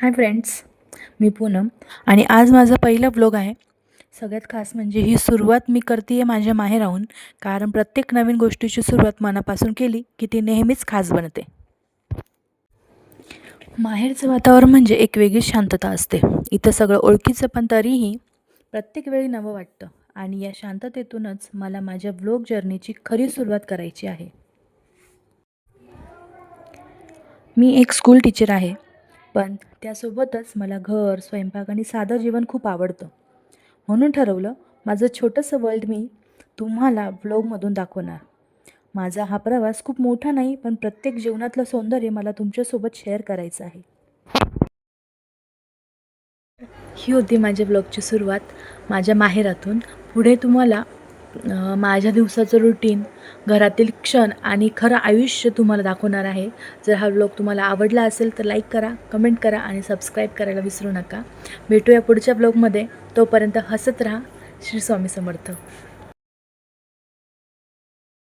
Hi friends, मी पूनम आणि आज माझा पहिला व्लॉग आहे. सगळ्यात खास म्हणजे ही सुरुवात मी करते आहे माझ्या माहेराहून, कारण प्रत्येक नवीन गोष्टीची सुरुवात मनापासून केली की ती नेहमीच खास बनते. माहेरचं वातावरण म्हणजे एक वेगळीच शांतता असते. इथं सगळं ओळखीचं पण तरीही प्रत्येक वेळी नवं वाटतं आणि या शांततेतूनच मला माझ्या व्लॉग जर्नीची खरी सुरुवात करायची आहे. मी एक स्कूल टीचर आहे, पण त्यासोबतच मला घर, स्वयंपाक आणि साधं जीवन खूप आवडतं. म्हणून ठरवलं माझं छोटंसं वर्ल्ड मी तुम्हाला व्लॉगमधून दाखवणार. माझा हा प्रवास खूप मोठा नाही, पण प्रत्येक जीवनातलं सौंदर्य मला तुमच्यासोबत शेअर करायचं आहे. ही होती माझ्या ब्लॉगची सुरुवात माझ्या माहेरातून. पुढे तुम्हाला माझ्या दिवसाचं रुटीन, घरातील क्षण आणि खरं आयुष्य तुम्हाला दाखवणार आहे. जर हा ब्लॉग तुम्हाला आवडला असेल तर लाईक करा, कमेंट करा आणि सबस्क्राईब करायला विसरू नका. भेटूया पुढच्या ब्लॉगमध्ये. तोपर्यंत हसत राहा. श्री स्वामी समर्थ.